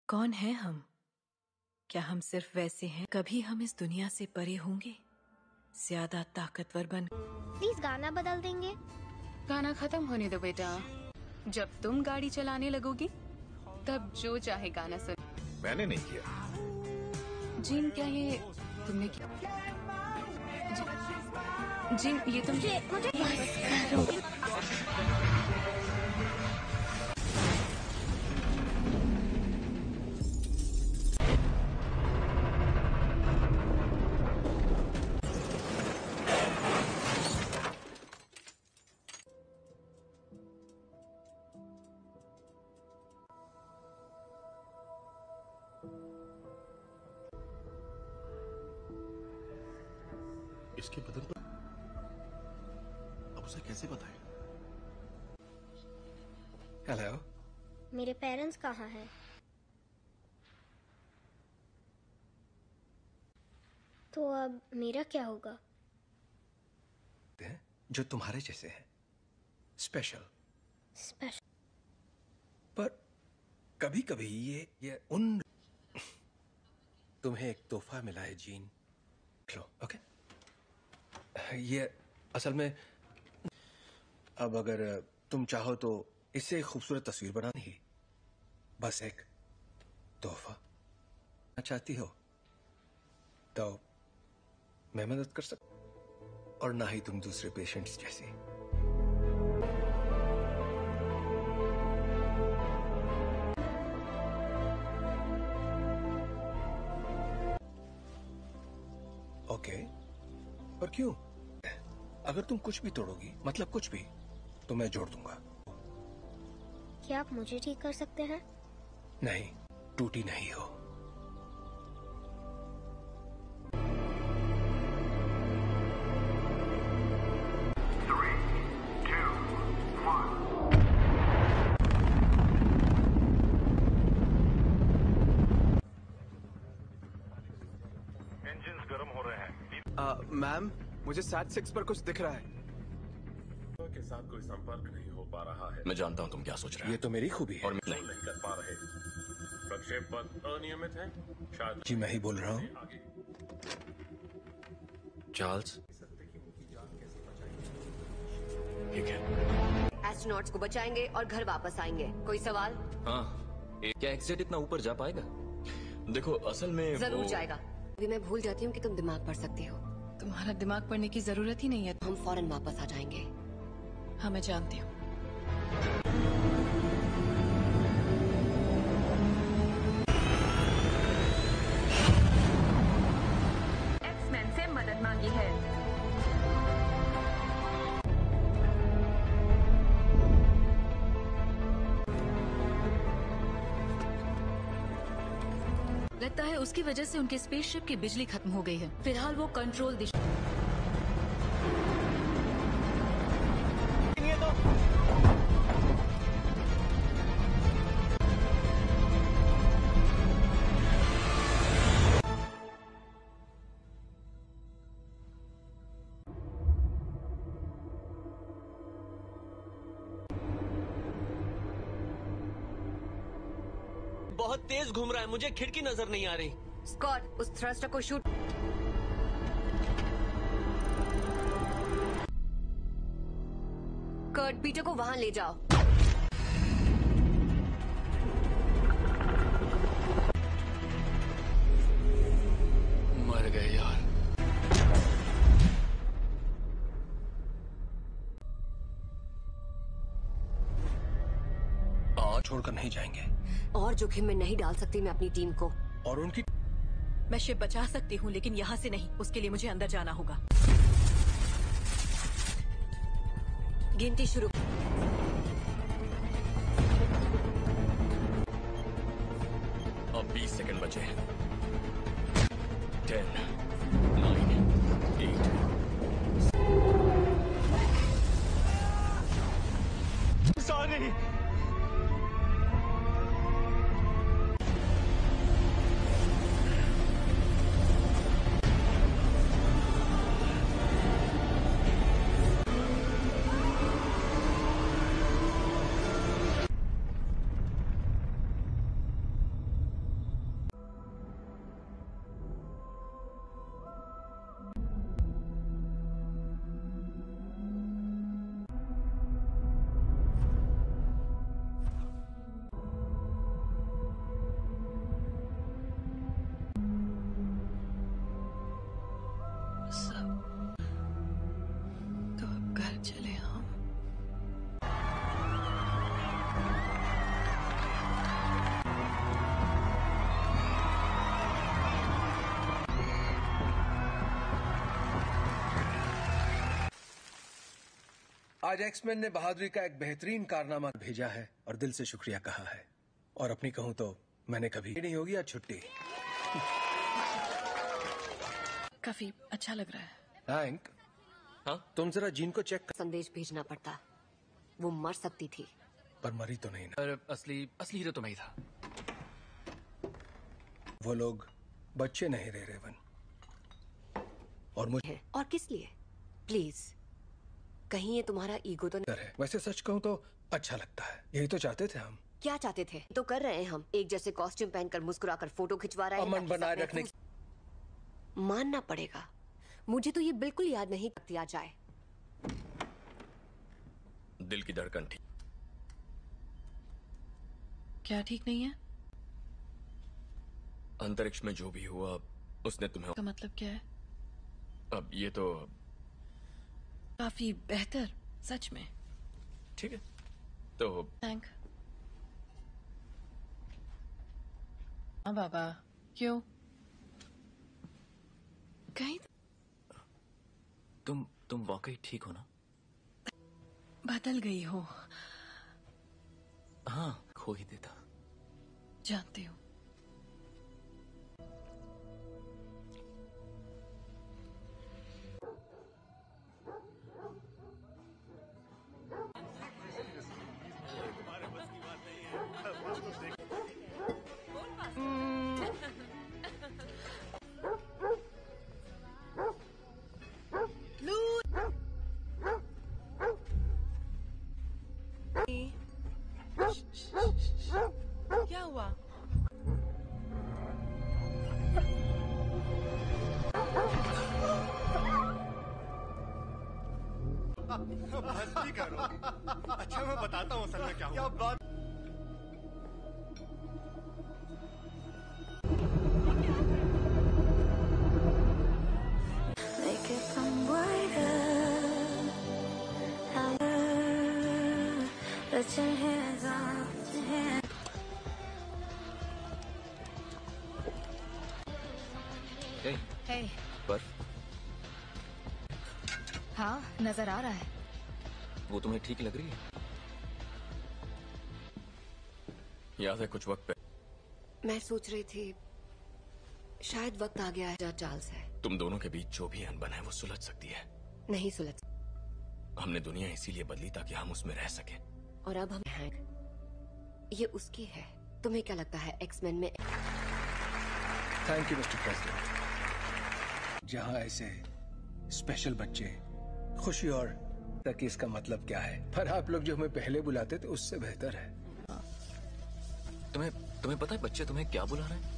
कौन है हम? क्या हम सिर्फ वैसे हैं? कभी हम इस दुनिया से परे होंगे, ज्यादा ताकतवर बन। प्लीज गाना बदल देंगे। गाना खत्म होने दो बेटा। जब तुम गाड़ी चलाने लगोगी तब जो चाहे गाना सुन। मैंने नहीं किया। जिन क्या ये तुमने किया? जिन ये तुमने मुझे इसके बदन पर अब उसे कैसे बताएं? हेलो, मेरे पेरेंट्स कहाँ हैं? तो अब मेरा क्या होगा? जो तुम्हारे जैसे हैं, स्पेशल। स्पेशल। पर कभी कभी ये उन तुम्हें एक तोहफा मिला है जीन, लो। ओके, ये असल में अब अगर तुम चाहो तो इससे एक खूबसूरत तस्वीर बनानी ही, बस एक तोहफा चाहती हो तो मैं मदद कर सकता, और ना ही तुम दूसरे पेशेंट्स जैसी। ओके, पर क्यों? अगर तुम कुछ भी तोड़ोगी, मतलब कुछ भी, तो मैं जोड़ दूंगा। क्या आप मुझे ठीक कर सकते हैं? नहीं, टूटी नहीं हो। इंजन्स गर्म हो रहे हैं। मैम, मुझे SAT-6 पर कुछ दिख रहा है। के साथ कोई संपर्क नहीं हो पा रहा है। मैं जानता हूं तुम क्या सोच रहे हो। ये तो मेरी खूबी है। और नहीं कर पा रहे। प्रक्षेप पथ अनियमित है। शायद जी मैं ही बोल रहा हूँ। आगे चार्ल्स, ठीक है। एस्ट्रोनॉट्स को बचाएंगे और घर वापस आएंगे। कोई सवाल? हाँ, क्या एक्सेट इतना ऊपर जा पाएगा? देखो असल में जरूर जाएगा। अभी मैं भूल जाती हूँ कि तुम दिमाग पढ़ सकती हो। तुम्हारा दिमाग पढ़ने की जरूरत ही नहीं है। हम फौरन वापस आ जाएंगे। हाँ, मैं जानती हूँ। एक्समैन से मदद मांगी है। लगता है उसकी वजह से उनके स्पेसशिप की बिजली खत्म हो गई है। फिलहाल वो कंट्रोल दिशा। बहुत तेज घूम रहा है, मुझे खिड़की नजर नहीं आ रही। स्कॉट, उस थ्रस्टर को शूट। कर्ट, पीटर को वहां ले जाओ। मर गए यार। छोड़कर नहीं जाएंगे। और जोखिम में नहीं डाल सकती मैं अपनी टीम को। और उनकी मैं शिप बचा सकती हूँ, लेकिन यहाँ से नहीं। उसके लिए मुझे अंदर जाना होगा। गिनती शुरू। अब 20 सेकंड बचे। 10, 9, 8। सॉरी। आज एक्समैन ने बहादुरी का एक बेहतरीन कारनामा भेजा है और दिल से शुक्रिया कहा है। और अपनी कहूं तो मैंने कभी नहीं होगी आज छुट्टी। काफी अच्छा लग रहा है। हैंक, हाँ? तुम जरा जीन को चेक कर। संदेश भेजना पड़ता, वो मर सकती थी। पर मरी तो नहीं ना। पर असली हीरो तो मैं ही था। वो लोग बच्चे नहीं रहे रेवन। और मुझे और किस लिए? प्लीज, कहीं ये तुम्हारा ईगो तो नहीं? है। वैसे सच कहूं तो अच्छा लगता है। यही तो चाहते थे हम। क्या चाहते थे तो कर रहे हैं हम। एक जैसे कॉस्ट्यूम पहनकर मुस्कुराकर फोटो खिंचवा रहे हैं। अमन बनाए रखने की। मानना पड़ेगा, मुझे तो ये बिल्कुल याद नहीं दिया जाए। दिल की धड़कन ठीक। क्या ठीक नहीं है? अंतरिक्ष में जो भी हुआ उसने तुम्हें। का मतलब क्या है? अब ये तो काफी बेहतर, सच में। ठीक है तो थैंक। हाँ बाबा, क्यों? कहीं तुम वाकई ठीक हो ना? बदल गई हो। हाँ, खो ही देता। जानती हूँ। क्या हुआ? मस्ती करो। अच्छा मैं बताता हूँ असल में क्या हुआ। बात हे, बर्फ हाँ नजर आ रहा है। वो तुम्हें ठीक लग रही है? याद है कुछ वक्त पे मैं सोच रही थी शायद वक्त आ गया है जहाँ चार्ल्स है। तुम दोनों के बीच जो भी अनबन है वो सुलझ सकती है। नहीं सुलझ। हमने दुनिया इसीलिए बदली ताकि हम उसमें रह सके। और अब हम हैं। ये उसकी है। तुम्हें क्या लगता है एक्समैन में? Thank you mister president. जहां ऐसे स्पेशल बच्चे खुशी और तक इसका मतलब क्या है, पर आप लोग जो हमें पहले बुलाते थे उससे बेहतर है। तुम्हें पता है बच्चे तुम्हें क्या बुला रहे हैं?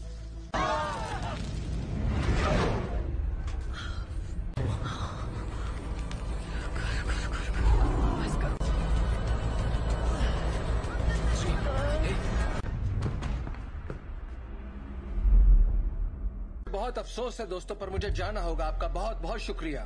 बहुत अफसोस है दोस्तों, पर मुझे जाना होगा। आपका बहुत बहुत शुक्रिया।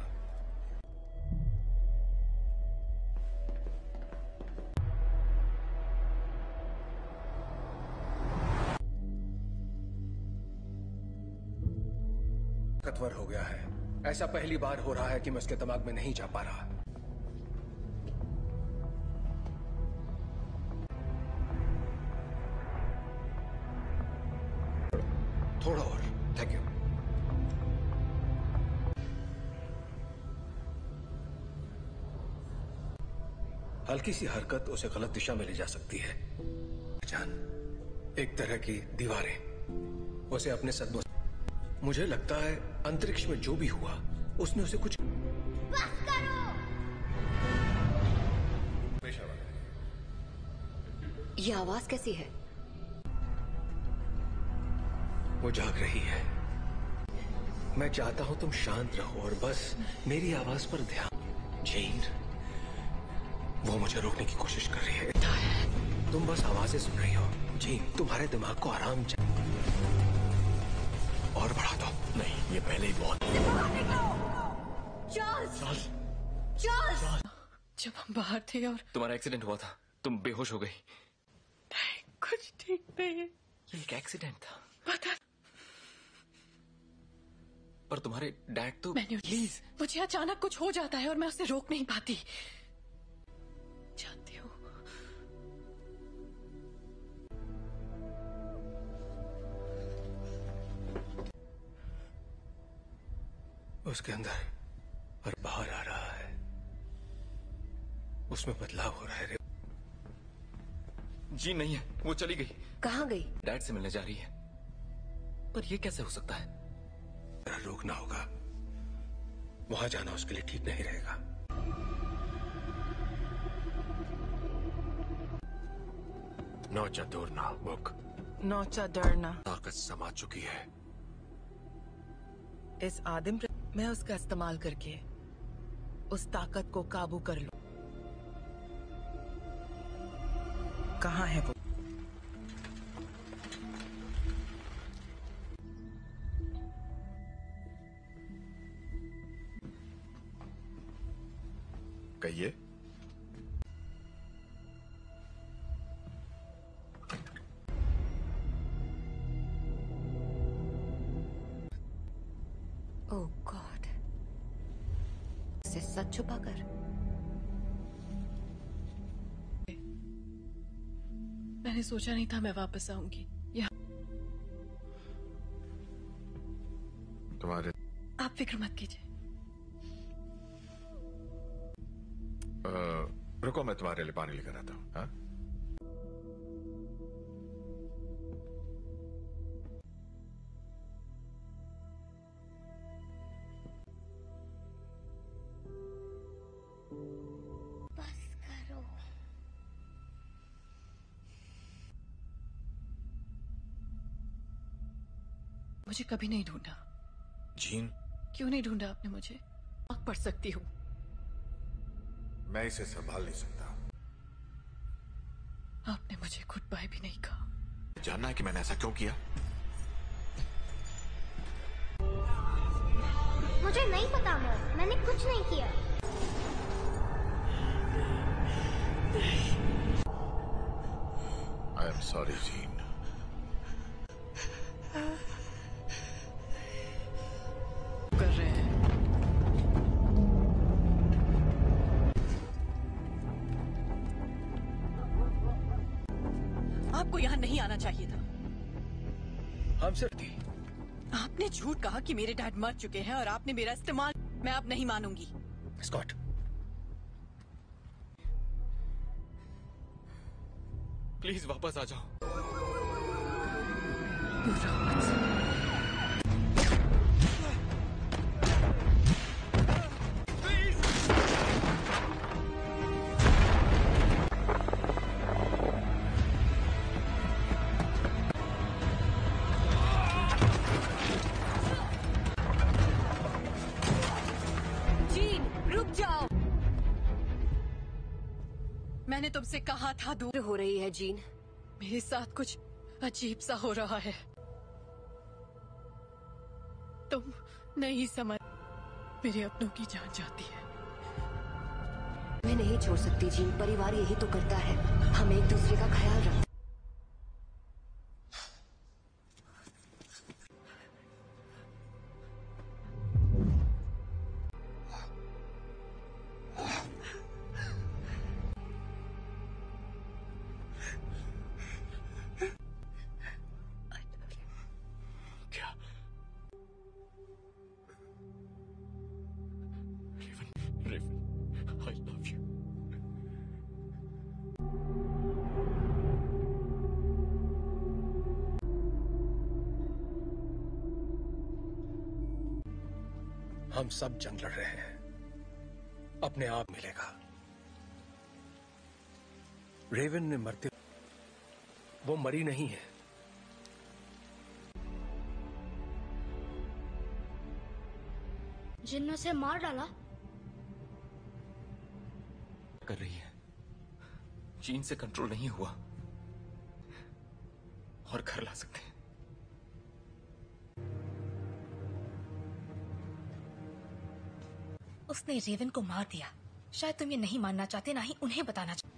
ताकतवर हो गया है। ऐसा पहली बार हो रहा है कि मैं उसके दिमाग में नहीं जा पा रहा। थोड़ा और। Thank you. हल्की सी हरकत उसे गलत दिशा में ले जा सकती है। जान, एक तरह की दीवारें उसे अपने सदमों। मुझे लगता है अंतरिक्ष में जो भी हुआ उसने उसे कुछ। बस करो। ये आवाज कैसी है? वो जाग रही है। मैं चाहता हूं तुम शांत रहो और बस मेरी आवाज पर ध्यान। जेन, वो मुझे रोकने की कोशिश कर रही है। तुम बस आवाजें सुन रही हो। जेन, तुम्हारे दिमाग को आराम और बढ़ा दो। नहीं, ये पहले ही बहुत। चार्ल्स! जब हम बाहर थे और तुम्हारा एक्सीडेंट हुआ था, तुम बेहोश हो गई। कुछ ठीक नहीं है। ये एक एक्सीडेंट था। पता। पर तुम्हारे डैड तो। प्लीज, मुझे अचानक कुछ हो जाता है और मैं उसे रोक नहीं पाती। उसके अंदर और बाहर आ रहा है, उसमें बदलाव हो रहा है। जी नहीं है, वो चली गई। कहाँ गई? डैड से मिलने जा रही है। पर ये कैसे हो सकता है? रोकना होगा, वहां जाना उसके लिए ठीक नहीं रहेगा। नौचा दूरना बुक, नौचा डरना ताकत समा चुकी है। इस आदिम मैं उसका इस्तेमाल करके उस ताकत को काबू कर लूं। कहाँ है वो? कहिए। ओह गॉड, से सच छुपाकर। मैंने सोचा नहीं था मैं वापस आऊंगी यहाँ। तुम्हारे आप फिक्र मत कीजिए। रुको, मैं तुम्हारे लिए पानी लेकर आता हूँ। हाँ? बस करो। मुझे कभी नहीं ढूंढा। जीन, क्यों नहीं ढूंढा आपने मुझे? आग पढ़ सकती हूँ। मैं इसे संभाल नहीं सकता। आपने मुझे गुड बाय भी नहीं कहा। जानना है कि मैंने ऐसा क्यों किया? मुझे नहीं पता मॉम, मैंने कुछ नहीं किया। I am sorry gene. कर रहे हैं। आपको यहाँ नहीं आना चाहिए था। हम सिर्फ थी। आपने झूठ कहा कि मेरे डैड मर चुके हैं और आपने मेरा इस्तेमाल। मैं अब नहीं मानूंगी। स्कॉट, प्लीज वापस आ जाओ। जीन, रुक जाओ। मैंने तुमसे कहा था दूर हो रही है जीन। मेरे साथ कुछ अजीब सा हो रहा है। तुम नहीं समझ। मेरे अपनों की जान जाती है। मैं नहीं छोड़ सकती जीन, परिवार यही तो करता है। हम एक दूसरे का ख्याल रखते। I love you. हम सब जंग लड़ रहे हैं, अपने आप मिलेगा। रेवन ने मरते, वो मरी नहीं है। जिन ने उसे मार डाला। कर रही है, जीन से कंट्रोल नहीं हुआ और घर ला सकते हैं। उसने रेवन को मार दिया। शायद तुम ये नहीं मानना चाहते, ना ही उन्हें बताना चाहते।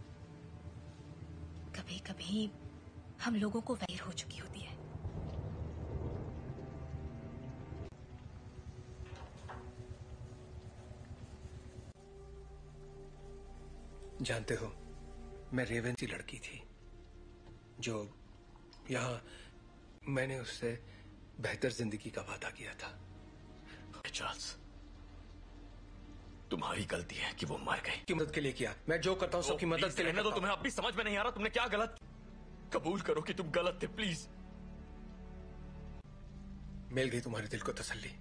कभी कभी हम लोगों को वैर हो चुकी होती है। जानते हो, मैं रेवन सी लड़की थी जो यहाँ मैंने उससे बेहतर जिंदगी का वादा किया था। चार्ल्स, तुम्हारी गलती है कि वो मर गए। की मदद के लिए किया, मैं जो करता हूँ सबकी मदद के लिए रहने दो, तुम्हें अब भी समझ में नहीं आ रहा तुमने क्या गलत। कबूल करो कि तुम गलत थे प्लीज। मिल गई तुम्हारे दिल को तसल्ली।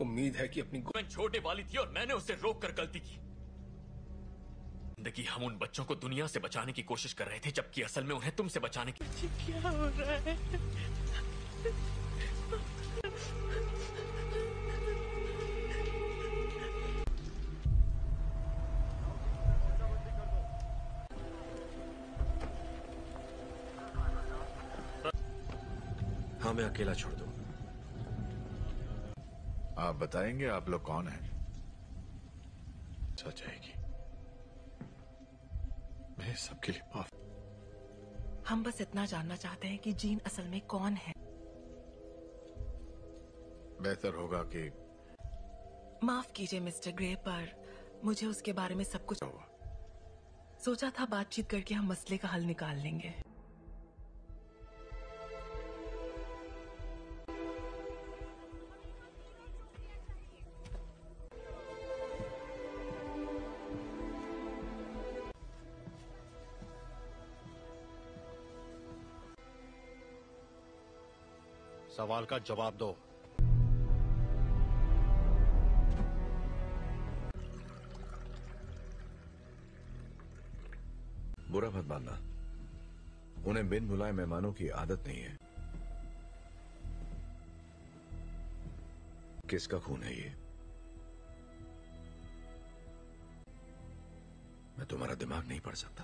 उम्मीद है कि अपनी छोटे वाली थी और मैंने उसे रोक कर गलती की। जिंदगी हम उन बच्चों को दुनिया से बचाने की कोशिश कर रहे थे, जबकि असल में उन्हें तुमसे बचाने की। क्या हो रहा है? हाँ, मैं अकेला छोड़ दूं। आप बताएंगे आप लोग कौन हैं? सच आएगी। मैं सबके लिए माफ। हम बस इतना जानना चाहते हैं कि जीन असल में कौन है। बेहतर होगा कि माफ कीजिए मिस्टर ग्रे, पर मुझे उसके बारे में सब कुछ सोचा था। बातचीत करके हम मसले का हल निकाल लेंगे। सवाल का जवाब दो। बुरा मत मानना, उन्हें बिन बुलाए मेहमानों की आदत नहीं है। किसका खून है ये? मैं तुम्हारा दिमाग नहीं पढ़ सकता।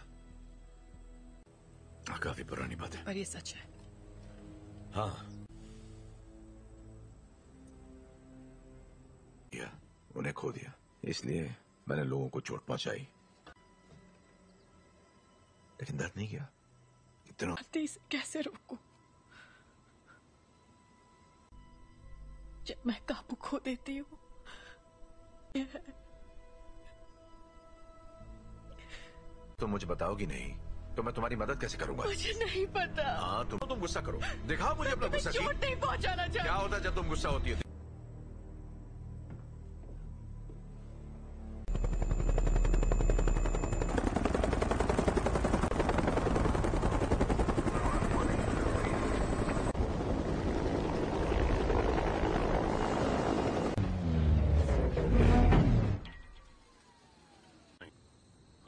काफी पुरानी बात है। पर ये सच है। हाँ, उन्हें खो दिया, इसलिए मैंने लोगों को चोट पहुंचाई, लेकिन दर्द नहीं किया। इतना इसे कैसे रोकूं? जब मैं काबू खो देती हूँ। तो मुझे बताओगी नहीं तो मैं तुम्हारी मदद कैसे करूंगा? मुझे नहीं पता। हाँ, तुम गुस्सा करो, दिखाओ मुझे अपना गुस्सा। चोट नहीं पहुंचाना चाहिए। क्या होता है जब तुम गुस्सा होती है?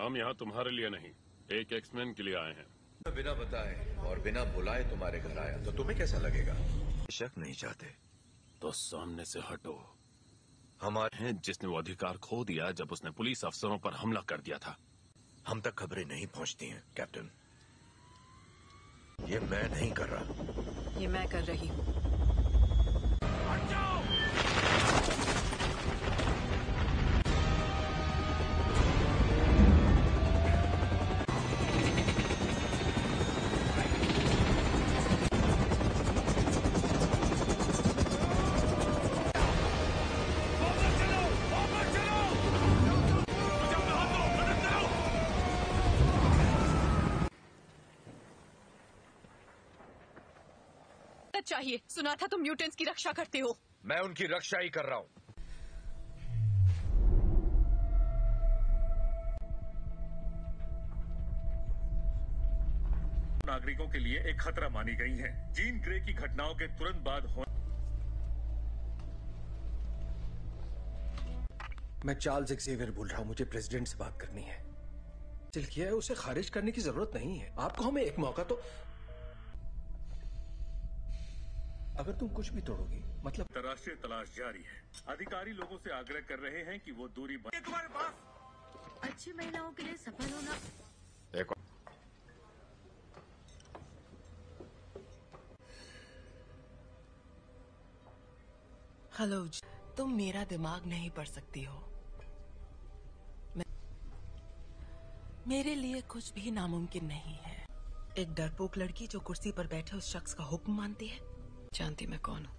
हम यहाँ तुम्हारे लिए नहीं, एक एक्समैन के लिए आए हैं। बिना बताए और बिना बुलाए तुम्हारे घर आया तो तुम्हें कैसा लगेगा? शक नहीं चाहते तो सामने से हटो। हमारे हैं जिसने वो अधिकार खो दिया जब उसने पुलिस अफसरों पर हमला कर दिया था। हम तक खबरें नहीं पहुंचती हैं कैप्टन। ये मैं नहीं कर रहा, ये मैं कर रही हूँ। चाहिए। सुना था तुम म्यूटेंट्स की रक्षा करते हो। मैं उनकी रक्षा ही कर रहा हूं। नागरिकों के लिए एक खतरा मानी गई हैं। जीन ग्रे की घटनाओं के तुरंत बाद मैं चार्ल्स एक्सेवियर बोल रहा हूं। मुझे प्रेसिडेंट से बात करनी है। दिल किया है, उसे खारिज करने की जरूरत नहीं है। आपको हमें एक मौका तो। अगर तुम कुछ भी तोड़ोगी मतलब। अंतर्राष्ट्रीय तलाश जारी है। अधिकारी लोगों से आग्रह कर रहे हैं कि वो दूरी तुम्हारे पास अच्छी महिलाओं के लिए सफल होना। हेलो, तुम मेरा दिमाग नहीं पढ़ सकती हो। मेरे लिए कुछ भी नामुमकिन नहीं है। एक डरपोक लड़की जो कुर्सी पर बैठे उस शख्स का हुक्म मानती है। जानती मैं कौन हूँ।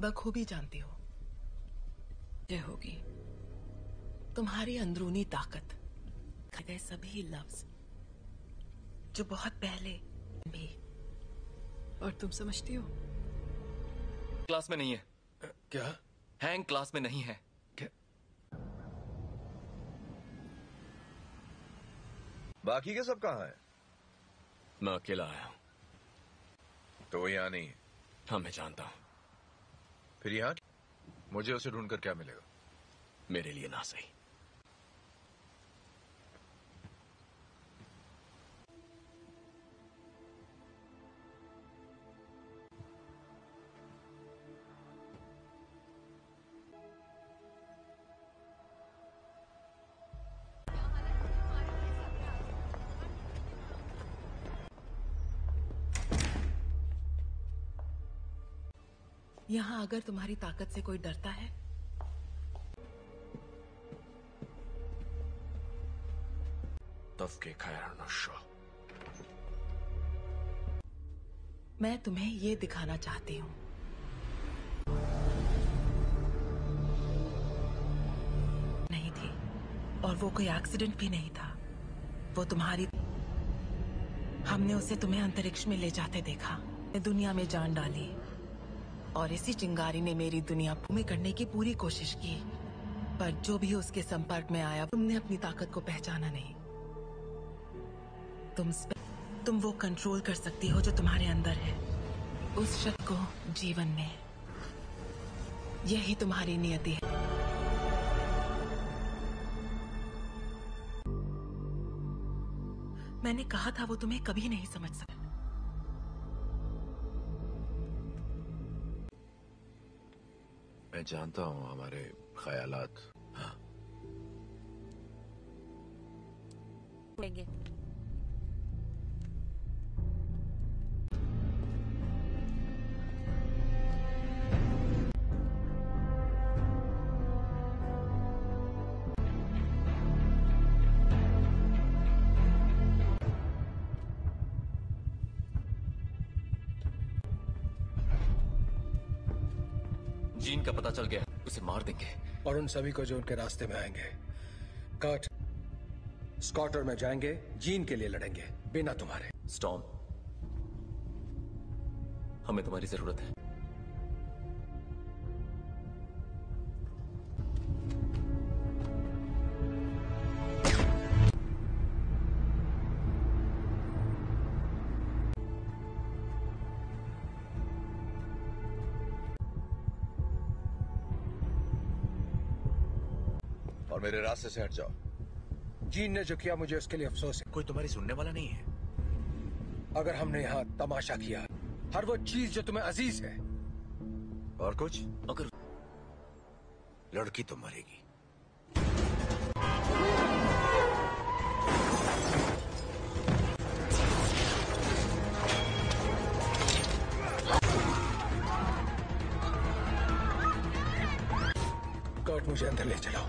बखूबी जानती हो। ये होगी तुम्हारी अंदरूनी ताकत, गए सभी लफ्ज जो बहुत पहले भी। और तुम समझती हो? क्लास में नहीं है। क्या? हैंग क्लास में नहीं है। बाकी के सब कहाँ हैं? मैं अकेला आया हूं। तो वो यहाँ नहीं है? हाँ, मैं जानता हूं। फिर यहाँ मुझे उसे ढूंढकर क्या मिलेगा? मेरे लिए ना सही। यहाँ अगर तुम्हारी ताकत से कोई डरता है तब के खैर नशो। मैं तुम्हें ये दिखाना चाहती हूँ। नहीं थी, और वो कोई एक्सीडेंट भी नहीं था। वो तुम्हारी, हमने उसे तुम्हें अंतरिक्ष में ले जाते देखा, दुनिया में जान डाली, और इसी चिंगारी ने मेरी दुनिया में करने की पूरी कोशिश की। पर जो भी उसके संपर्क में आया, तुमने अपनी ताकत को पहचाना नहीं। तुम वो कंट्रोल कर सकती हो जो तुम्हारे अंदर है, उस शक्ति को जीवन में। यही तुम्हारी नियति है। मैंने कहा था वो तुम्हें कभी नहीं समझ सका। मैं जानता हूँ हमारे ख्यालात। हाँ। जीन का पता चल गया, उसे मार देंगे। और उन सभी को जो उनके रास्ते में आएंगे। कर्ट, स्कॉट और मैं जाएंगे, जीन के लिए लड़ेंगे, बिना तुम्हारे। स्टॉर्म, हमें तुम्हारी जरूरत है। और मेरे रास्ते से हट जाओ। जीन ने जो किया मुझे उसके लिए अफसोस है। कोई तुम्हारी सुनने वाला नहीं है। अगर हमने यहाँ तमाशा किया, हर वो चीज जो तुम्हें अजीज है। और कुछ? अगर लड़की तो मरेगी। कर्ट, मुझे अंदर ले चलो।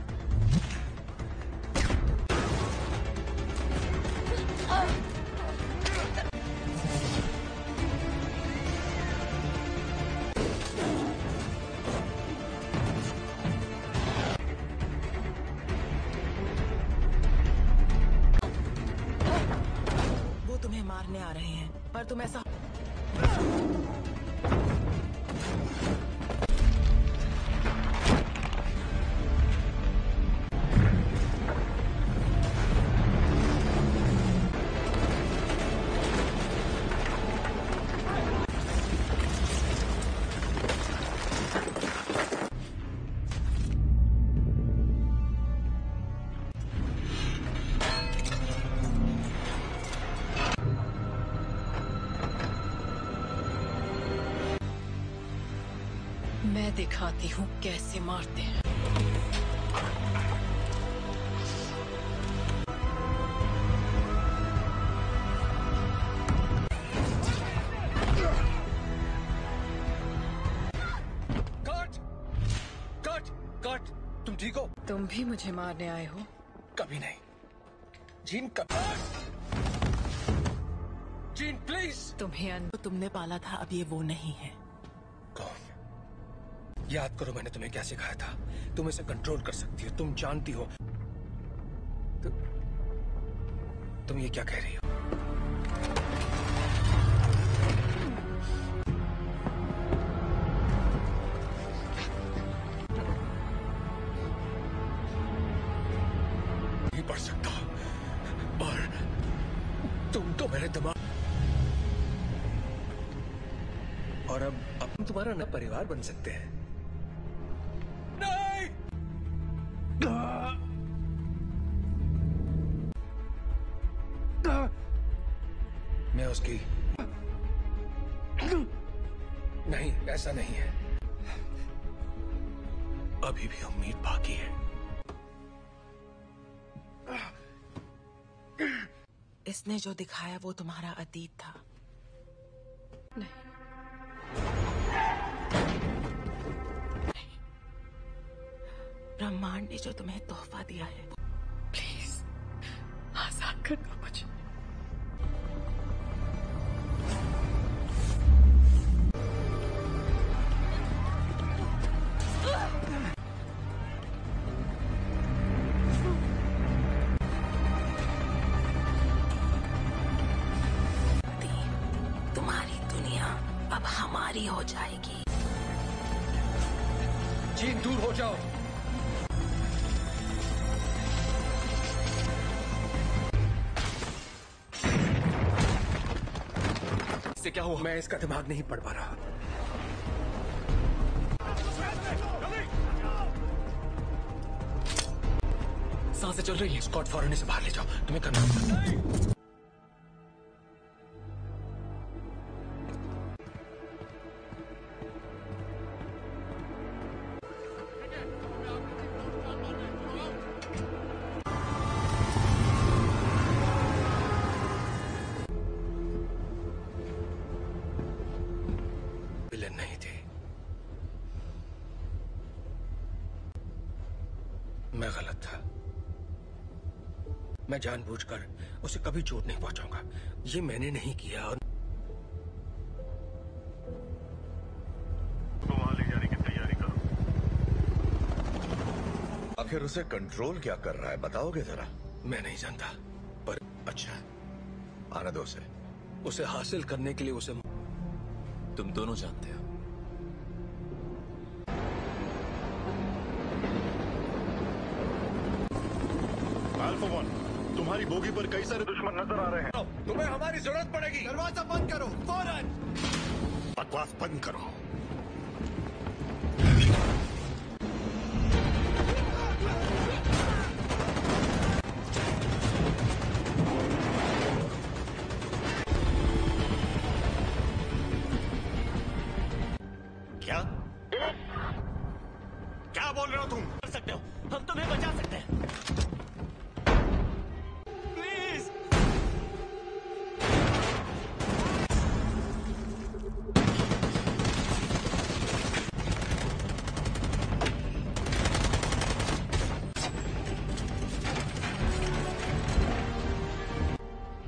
वो तुम्हें मारने आ रहे हैं, पर तुम ऐसा मैं दिखाती हूँ कैसे मारते हैं। कट! कट! कट! तुम ठीक हो? तुम भी मुझे मारने आए हो? कभी नहीं। जीन, कभी। Gene, please. तुम्हें तुमने पाला था, अब ये वो नहीं है। कौन? याद करो मैंने तुम्हें क्या सिखाया था। तुम इसे कंट्रोल कर सकती हो, तुम जानती हो। तुम ये क्या कह रही हो? नहीं पढ़ सकता, और और अब हम तुम्हारा नया परिवार बन सकते हैं। नहीं! मैं उसकी नहीं, ऐसा नहीं है। अभी भी उम्मीद बाकी है। इसने जो दिखाया वो तुम्हारा अतीत था। नहीं, ब्रह्मांड ने जो तुम्हें तोहफा दिया है। प्लीज आजाद कर दो मुझे। तुम्हारी दुनिया अब हमारी हो जाएगी। जीन, दूर हो जाओ। इससे क्या हुआ? मैं इसका दिमाग नहीं पढ़ पा रहा। सांसें चल रही है। स्कॉट, फौरन इसे बाहर ले जाओ। तुम्हें करना होगा। विलेन नहीं थी। मैं गलत था। मैं जानबूझकर उसे कभी चोट नहीं पहुंचाऊंगा। ये मैंने नहीं किया। और तो वहां ले जाने की तैयारी करो। आखिर उसे कंट्रोल क्या कर रहा है, बताओगे जरा? मैं नहीं जानता, पर अच्छा, आने दो उसे। उसे हासिल करने के लिए उसे तुम दोनों जानते हो। अल्फा 1, तुम्हारी बोगी पर कई सारे दुश्मन नजर आ रहे हैं। तुम्हें हमारी जरूरत पड़ेगी। दरवाजा बंद करो फौरन। बकवास बंद करो। क्या क्या बोल रहे हो तुम? कर सकते हो, हम तुम्हें बचा सकते हैं। प्लीज।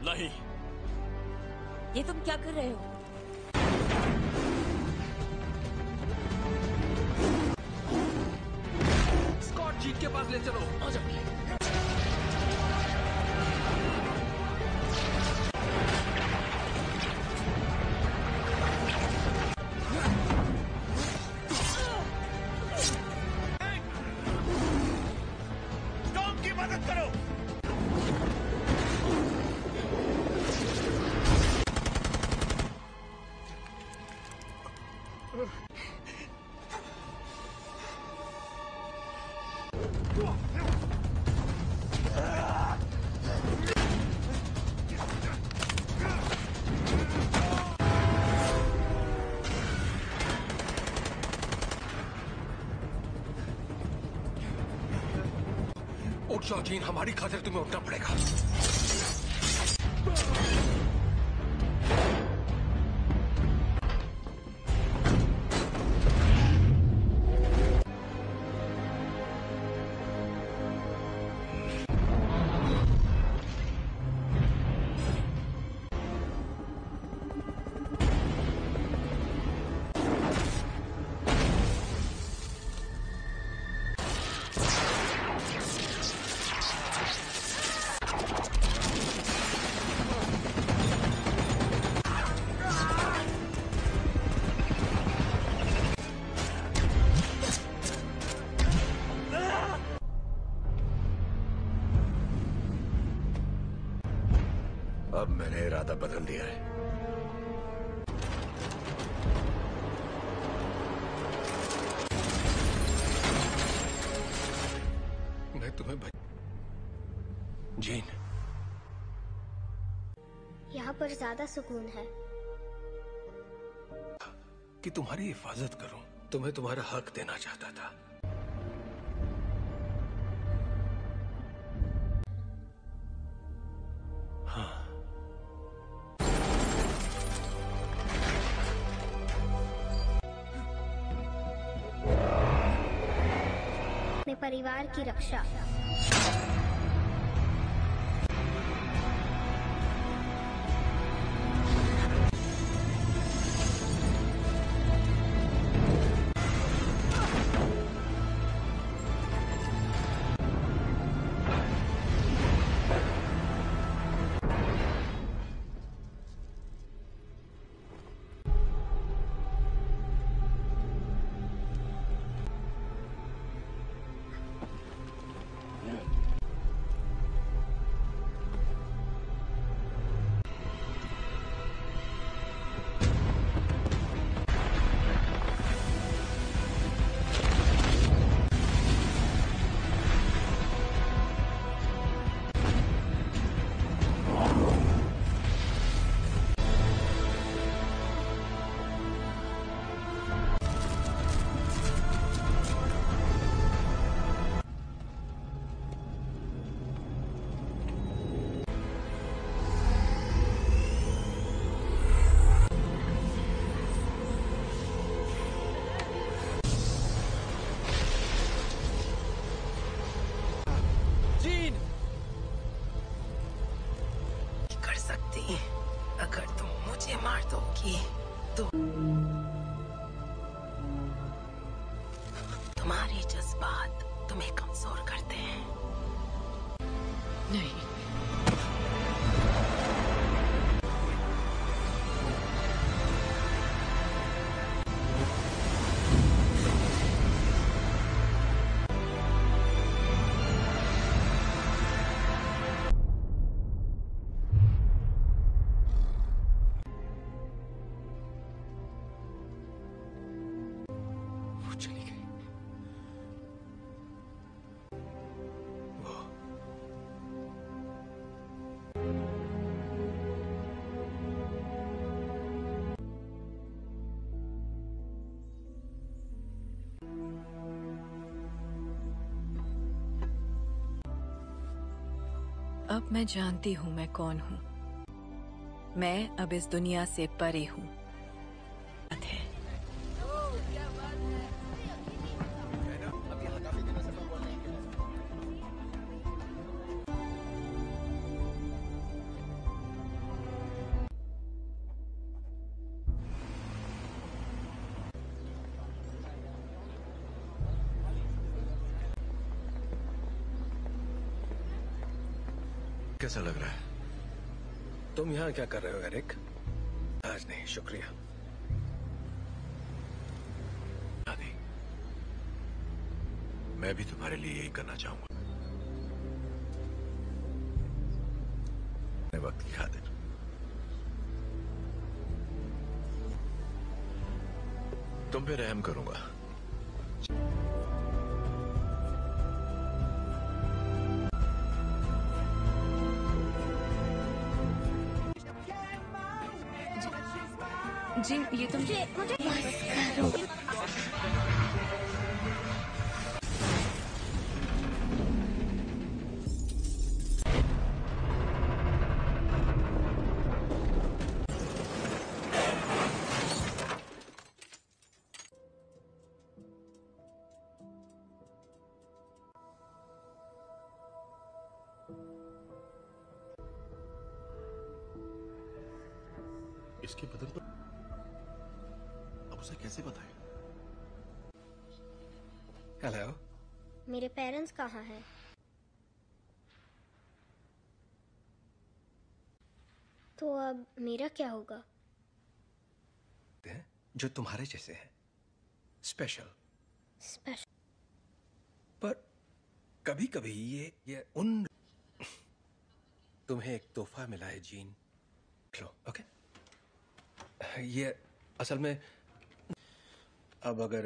नहीं, ये तुम क्या कर रहे हो? स्कॉट, जीत के पास ले चलो। आ जाओ। टॉम की मदद करो। उठ जाओ जीन, हमारी खातिर तुम्हें उठना पड़ेगा। अब मैंने इरादा बदल दिया है। पर ज्यादा सुकून है। कि तुम्हारी हिफाजत करूं, तुम्हें तुम्हारा हक देना चाहता था। हाँ, अपने परिवार की रक्षा। कर सकती अगर तुम मुझे मार दोगी तो तुम्हारे जज्बात तुम्हें कमजोर करते हैं। नहीं, वो चली गई। वो अब मैं जानती हूँ मैं कौन हूँ। मैं अब इस दुनिया से परे हूँ। कैसा लग रहा है? तुम यहाँ क्या कर रहे हो एरिक? आज नहीं, शुक्रिया। आदि, मैं भी तुम्हारे लिए यही करना चाहूंगा। वक्त की खातिर तुम पे रहम करूंगा। जी ये तुम इसके बदन पर अब उसे कैसे बताएं? हेलो, मेरे पेरेंट्स कहाँ हैं? तो अब मेरा क्या होगा? जो तुम्हारे जैसे हैं, स्पेशल। पर कभी कभी ये उन तुम्हें एक तोहफा मिला है जीन, लो। ओके, ये असल में अब अगर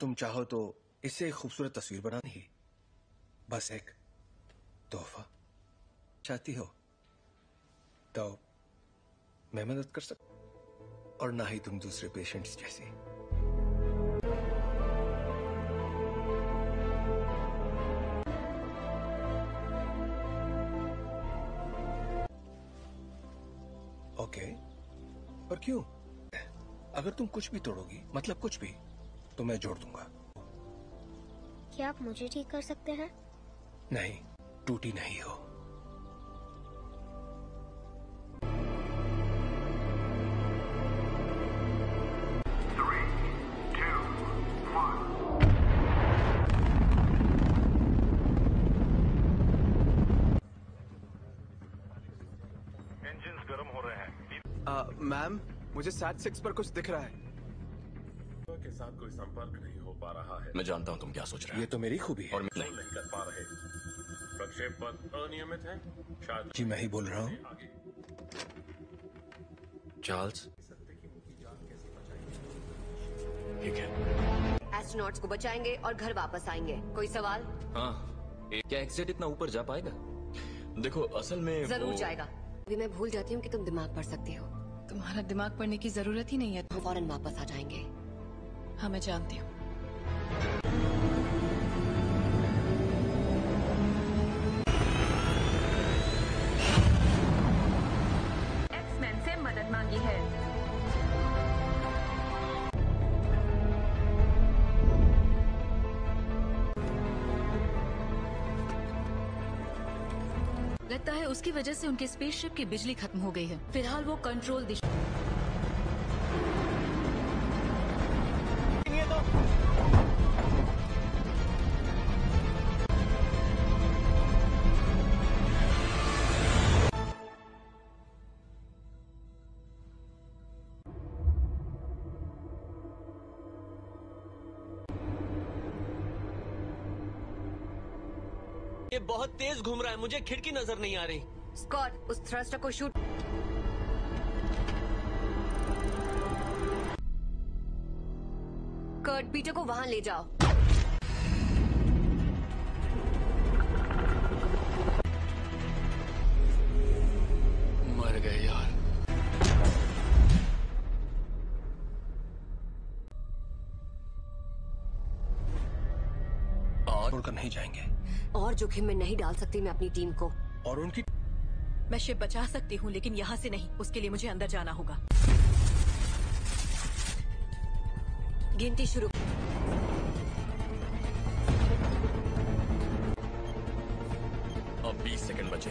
तुम चाहो तो इससे एक खूबसूरत तस्वीर बनानी ही, बस एक तोहफा चाहती हो तो मैं मदद कर सकता, और ना ही तुम दूसरे पेशेंट्स जैसी। ओके, पर क्यों? अगर तुम कुछ भी तोड़ोगी, मतलब कुछ भी, तो मैं जोड़ दूंगा। क्या आप मुझे ठीक कर सकते हैं? नहीं, टूटी नहीं हो। इंजन्स गर्म हो रहे हैं। मैम, मुझे सैट 6 पर कुछ दिख रहा है। के साथ कोई संपर्क नहीं हो पा रहा है। मैं जानता हूँ तुम क्या सोच रहे हो। ये तो मेरी खूबी है। और नहीं कर पा रहे। प्रक्षेप पथ अनियमित है। शायद जी मैं ही बोल रहा हूँ। चार्ल्स, ठीक है। एस्ट्रोनॉट्स को बचाएंगे और घर वापस आएंगे। कोई सवाल? हाँ, क्या एक्सेट इतना ऊपर जा पाएगा? देखो असल में जरूर जाएगा। अभी मैं भूल जाती हूँ कि तुम दिमाग पढ़ सकती हो। तुम्हारा दिमाग पढ़ने की जरूरत ही नहीं है। हम फौरन वापस आ जाएंगे। हाँ, मैं जानती हूँ। एक्समैन से मदद मांगी है। लगता है उसकी वजह से उनके स्पेसशिप की बिजली खत्म हो गई है। फिलहाल वो कंट्रोल दिशा। ये बहुत तेज घूम रहा है, मुझे खिड़की नजर नहीं आ रही। स्कॉट, उस थ्रस्टर को शूट। कर्ट, पीटर को वहां ले जाओ। मर गए यार। और छोड़कर नहीं जाएंगे। और जोखिम में नहीं डाल सकती मैं अपनी टीम को। और उनकी मैं शिप बचा सकती हूँ, लेकिन यहाँ से नहीं। उसके लिए मुझे अंदर जाना होगा। गिनती शुरू। अब 20 सेकंड बचे।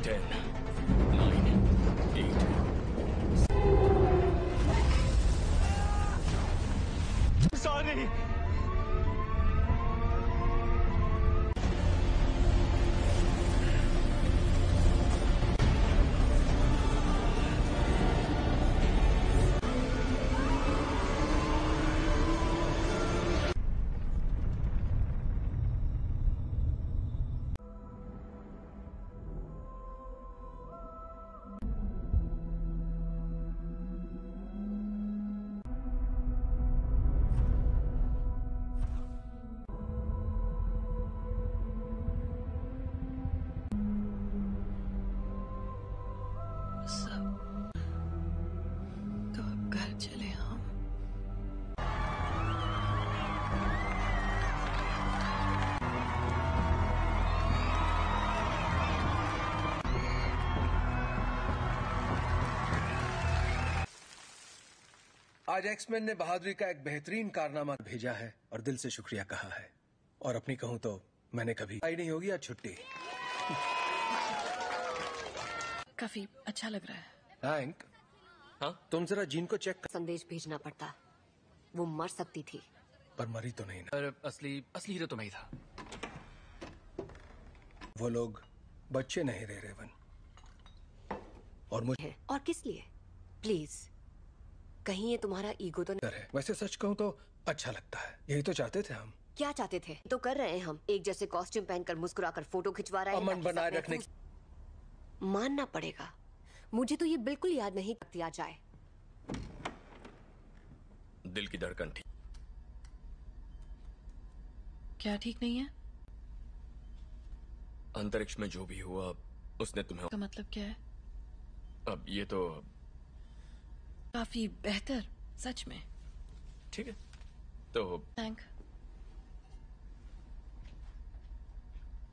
10, 9, 8। सॉरी। तो अब घर चले हम। आज एक्समैन ने बहादुरी का एक बेहतरीन कारनामा भेजा है और दिल से शुक्रिया कहा है। और अपनी कहूं तो मैंने कभी आई नहीं होगी आज छुट्टी। काफी अच्छा लग रहा है। हैंक, हाँ, तुम जरा जीन को चेक कर। संदेश भेजना पड़ता। वो मर सकती थी। पर मरी तो नहीं ना। पर असली हीरो तो मैं ही था। वो लोग बच्चे नहीं रहे रेवन। और मुझे और किस लिए? प्लीज, कहीं ये तुम्हारा ईगो तो नहीं? वैसे सच कहूं तो अच्छा लगता है। यही तो चाहते थे हम। क्या चाहते थे? तो कर रहे हैं हम। एक जैसे कॉस्ट्यूम पहनकर मुस्कुराकर फोटो खिंचवा रहे हैं। अमन बनाए रखने। मानना पड़ेगा, मुझे तो ये बिल्कुल याद नहीं किया जाए। दिल की धड़कन ठीक। क्या ठीक नहीं है? अंतरिक्ष में जो भी हुआ उसने तुम्हें। का मतलब क्या है? अब ये तो काफी बेहतर, सच में। ठीक है तो थैंक।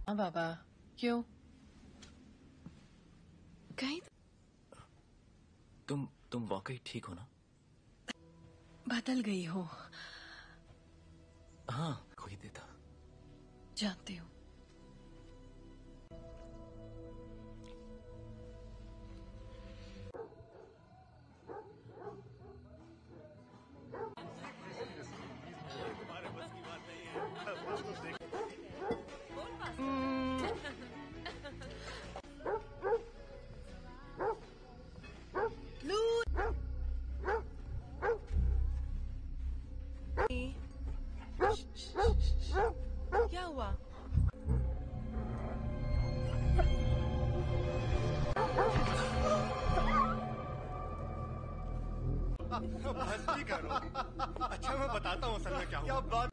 हाँ बाबा, क्यों? कहीं तुम वाकई ठीक हो ना? बदल गई हो। हाँ, कोई देता। जानती हूँ। क्या हुआ? मस्ती करो। अच्छा मैं बताता हूँ असल में क्या हुआ। बात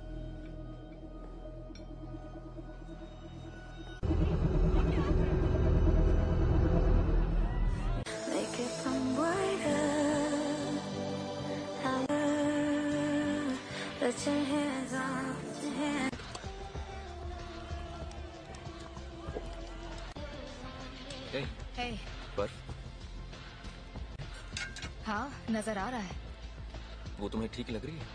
Hey. पर हाँ, नजर आ रहा है। वो तुम्हें ठीक लग रही है?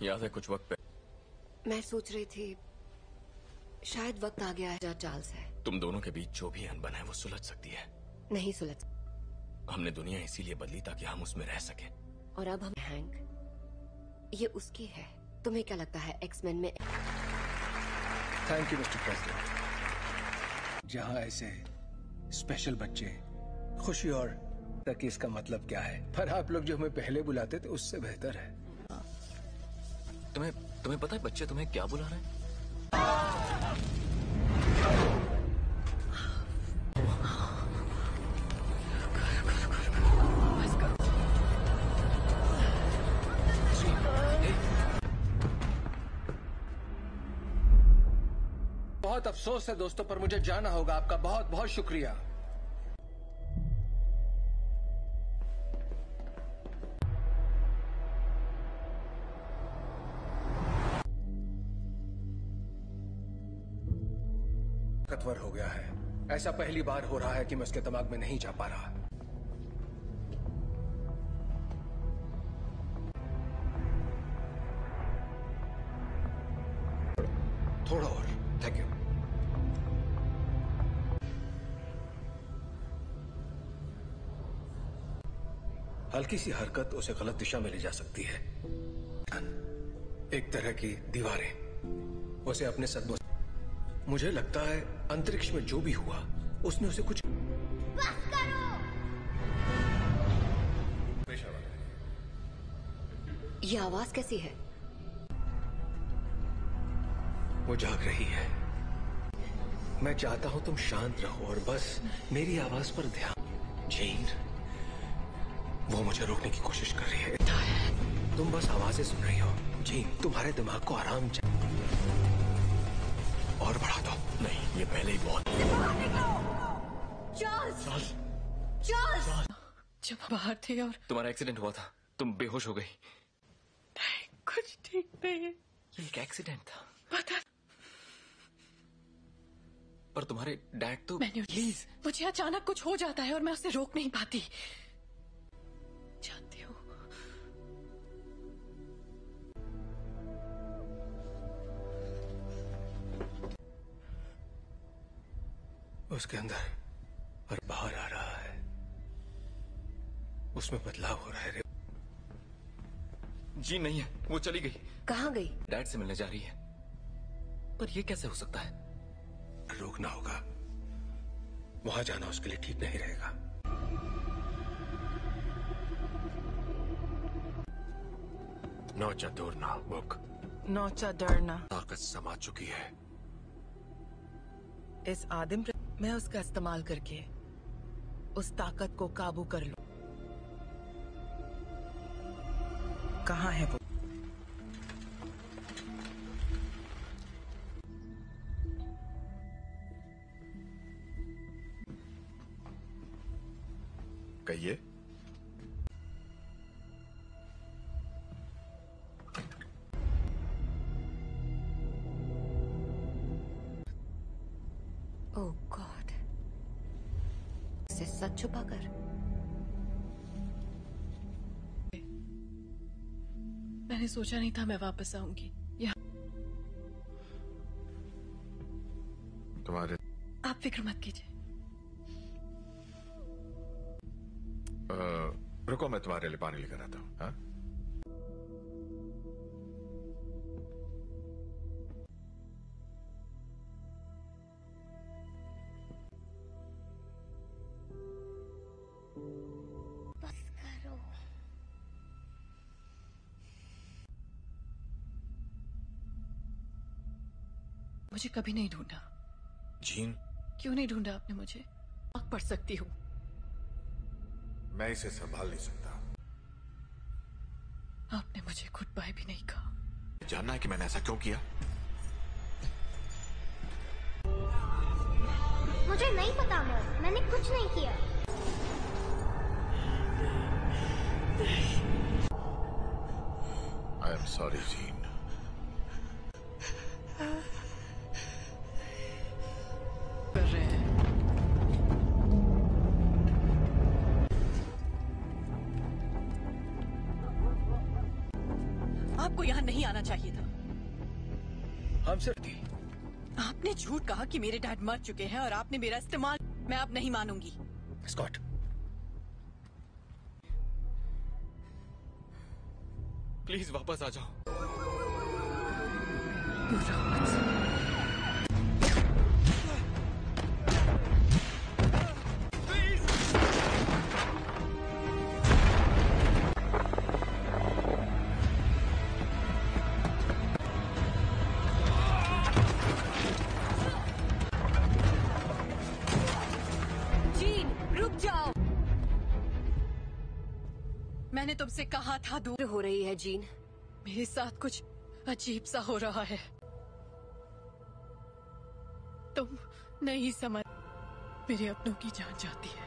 याद है कुछ वक्त पहले मैं सोच रही थी शायद वक्त आ गया है जहाँ चार्ल्स है। तुम दोनों के बीच जो भी अनबन है वो सुलझ सकती है। नहीं सुलझ। हमने दुनिया इसीलिए बदली ताकि हम उसमें रह सकें। और अब हम हैंक, ये उसकी है। तुम्हें क्या लगता है एक्समैन में? Thank you mister president. जहां ऐसे स्पेशल बच्चे खुशी और तक इसका मतलब क्या है, पर आप लोग जो हमें पहले बुलाते थे उससे बेहतर है। तुम्हें पता है बच्चे तुम्हें क्या बुला रहे हैं? बहुत अफसोस है दोस्तों, पर मुझे जाना होगा। आपका बहुत बहुत शुक्रिया। ताकतवर हो गया है। ऐसा पहली बार हो रहा है कि मैं उसके दिमाग में नहीं जा पा रहा। थोड़ा और। Thank you. हल्की सी हरकत उसे गलत दिशा में ले जा सकती है। एक तरह की दीवारें उसे अपने सदमों। मुझे लगता है अंतरिक्ष में जो भी हुआ उसने उसे कुछ। बस करो। ये आवाज कैसी है? वो जाग रही है। मैं चाहता हूं तुम शांत रहो और बस मेरी आवाज पर ध्यान। जीन, वो मुझे रोकने की कोशिश कर रही है। तुम बस आवाजें सुन रही हो। जीन, तुम्हारे दिमाग को आराम चाहिए। और बढ़ा दो। नहीं, ये पहले ही बहुत। चार्ल्स! चार्ल्स! जब हम बाहर थे और तुम्हारा एक्सीडेंट हुआ था, तुम बेहोश हो गई। कुछ ठीक नहीं है। ये एक एक्सीडेंट था। पता। पर तुम्हारे डैड तो। प्लीज, मुझे अचानक कुछ हो जाता है और मैं उसे रोक नहीं पाती। जानती हूँ। उसके अंदर और बाहर आ रहा है। उसमें बदलाव हो रहा है। जी नहीं है, वो चली गई। कहाँ गई? डैड से मिलने जा रही है। पर ये कैसे हो सकता है? रोकना होगा। वहां जाना उसके लिए ठीक नहीं रहेगा। नौचा दौड़ना बुक। नौचा डरना। ताकत समा चुकी है। इस आदिम मैं उसका इस्तेमाल करके उस ताकत को काबू कर लूं। कहाँ है वो? कहिए। ओह गॉड, इसे सच छुपाकर। मैंने सोचा नहीं था मैं वापस आऊंगी यहाँ। तुम्हारे आप फिक्र मत कीजिए। रुको, मैं तुम्हारे लिए पानी लेकर आता हूँ। हाँ? बस करो। मुझे कभी नहीं ढूंढा। जीन, क्यों नहीं ढूंढा आपने मुझे? आग पढ़ सकती हूँ। मैं इसे संभाल नहीं सकता। आपने मुझे गुड बाय भी नहीं कहा। जानना है कि मैंने ऐसा क्यों किया? मुझे नहीं पता मॉम, मैंने कुछ नहीं किया। I am sorry gene. कर रहे हैं। आपको यहाँ नहीं आना चाहिए था। हम सिर्फ थी। आपने झूठ कहा कि मेरे डैड मर चुके हैं और आपने मेरा इस्तेमाल। मैं अब नहीं मानूंगी। स्कॉट, प्लीज वापस आ जाओ। जीन, रुक जाओ। मैंने तुमसे कहा था दूर हो रही है जीन। मेरे साथ कुछ अजीब सा हो रहा है। तुम नहीं समझ। मेरे अपनों की जान जाती है।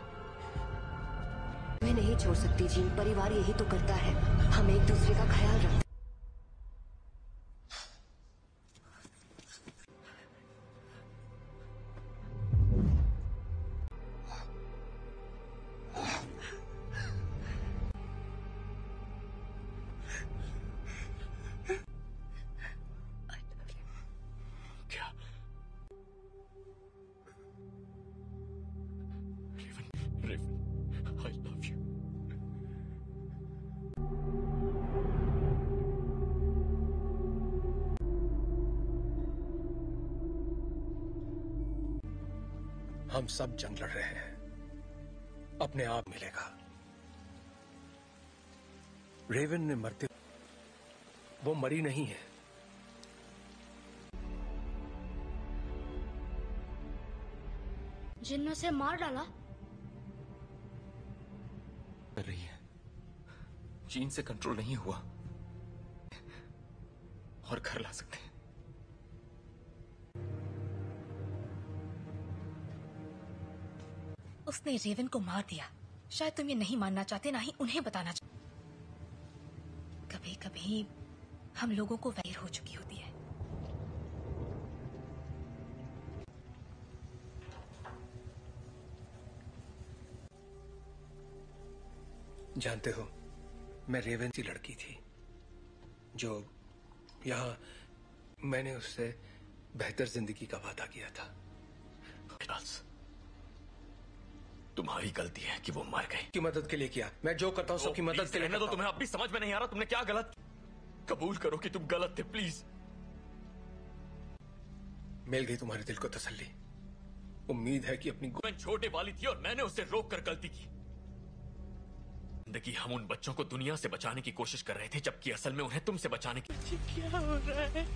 मैं नहीं छोड़ सकती जीन, परिवार यही तो करता है। हम एक दूसरे का ख्याल रखते। I love you. हम सब जंग लड़ रहे हैं। अपने आप मिलेगा। रेवन ने मरते, वो मरी नहीं है। जिन ने उसे मार डाला। कर रही है। जीन से कंट्रोल नहीं हुआ और घर ला सकते हैं। उसने रेवन को मार दिया। शायद तुम ये नहीं मानना चाहते, ना ही उन्हें बताना चाहते। कभी कभी हम लोगों को वैर हो चुकी होती है। जानते हो, मैं रेवन सी लड़की थी जो यहाँ मैंने उससे बेहतर जिंदगी का वादा किया था। तुम्हारी गलती है कि वो मर गई। की मदद के लिए किया। मैं जो करता हूँ सबकी मदद के लिए तो तुम्हें अब भी समझ में नहीं आ रहा तुमने क्या गलत। कबूल करो कि तुम गलत थे प्लीज। मिल गई तुम्हारे दिल को तसल्ली। उम्मीद है कि अपनी मैं छोटे वाली थी और मैंने उसे रोक कर गलती की। जिंदगी हम उन बच्चों को दुनिया से बचाने की कोशिश कर रहे थे, जबकि असल में उन्हें तुमसे बचाने की। क्या हो रहा है?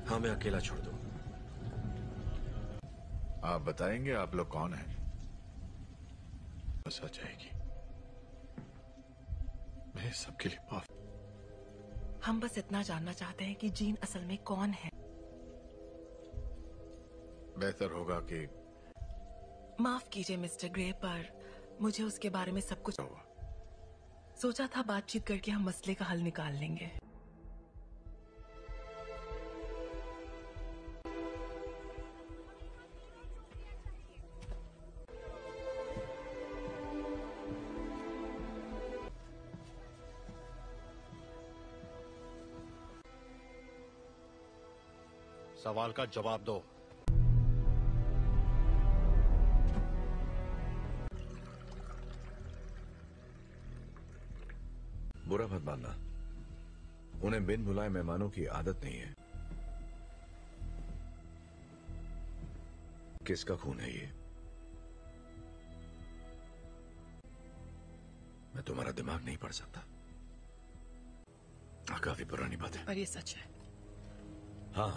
हमें अकेला छोड़ दो। आप बताएंगे आप लोग कौन हैं? बस आ जाएगी। मैं सबके लिए माफ। हम बस इतना जानना चाहते हैं कि जीन असल में कौन है। बेहतर होगा कि माफ कीजिए मिस्टर ग्रे, पर मुझे उसके बारे में सब कुछ सोचा था। बातचीत करके हम मसले का हल निकाल लेंगे। सवाल का जवाब दो। बुरा मत मानना, उन्हें बिन बुलाए मेहमानों की आदत नहीं है। किसका खून है ये? मैं तुम्हारा दिमाग नहीं पढ़ सकता। काफी पुरानी बात है, पर ये सच है। हाँ,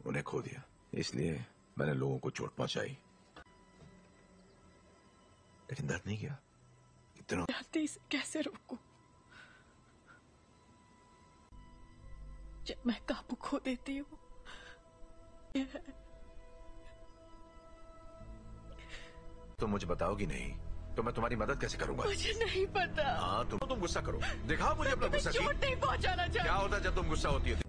उन्हें खो दिया, इसलिए मैंने लोगों को चोट पहुंचाई, लेकिन दर्द नहीं किया। इतना इसे कैसे रोकूं? जब मैं काबू खो देती हूँ। तुम मुझे बताओगी नहीं तो मैं तुम्हारी मदद कैसे करूंगा? मुझे नहीं पता। हाँ, तुम गुस्सा करो, दिखाओ मुझे अपना गुस्सा। चोट नहीं पहुंचाना चाहती। क्या होता है जब तुम गुस्सा होती है?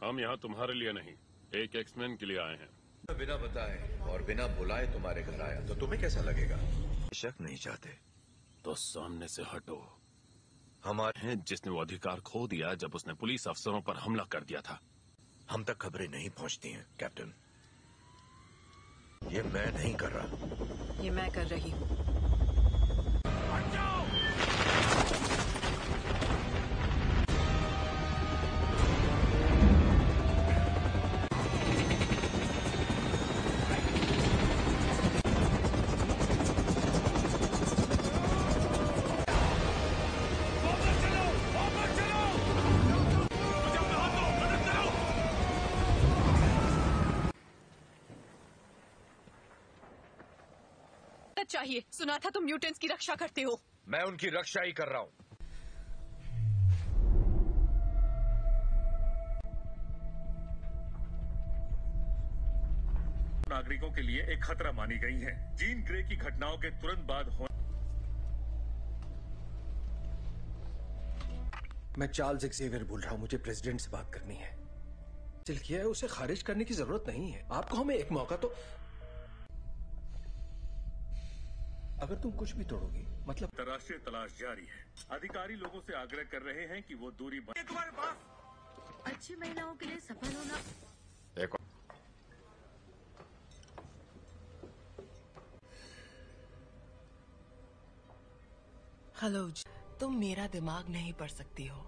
हम यहाँ तुम्हारे लिए नहीं, एक एक्समैन के लिए आए हैं। बिना बताए और बिना बुलाए तुम्हारे घर आया तो तुम्हें कैसा लगेगा? शक नहीं चाहते तो सामने से हटो। हमारे हैं जिसने वो अधिकार खो दिया जब उसने पुलिस अफसरों पर हमला कर दिया था। हम तक खबरें नहीं पहुंचती हैं कैप्टन। ये मैं नहीं कर रहा, ये मैं कर रही हूँ। चाहिए। सुना था तुम म्यूटेंट्स की रक्षा करते हो। मैं उनकी रक्षा ही कर रहा हूं। नागरिकों के लिए एक खतरा मानी गई हैं। जीन ग्रे की घटनाओं के तुरंत बाद मैं चार्ल्स एक्सेवियर बोल रहा हूं। मुझे प्रेसिडेंट से बात करनी है। दिल किया है, उसे खारिज करने की जरूरत नहीं है। आपको हमें एक मौका तो। अगर तुम कुछ भी तोड़ोगी मतलब। अंतर्राष्ट्रीय तलाश जारी है। अधिकारी लोगों से आग्रह कर रहे हैं कि वो दूरी तुम्हारे पास अच्छी महिलाओं के लिए सफल होना। एक हेलो, तुम मेरा दिमाग नहीं पढ़ सकती हो।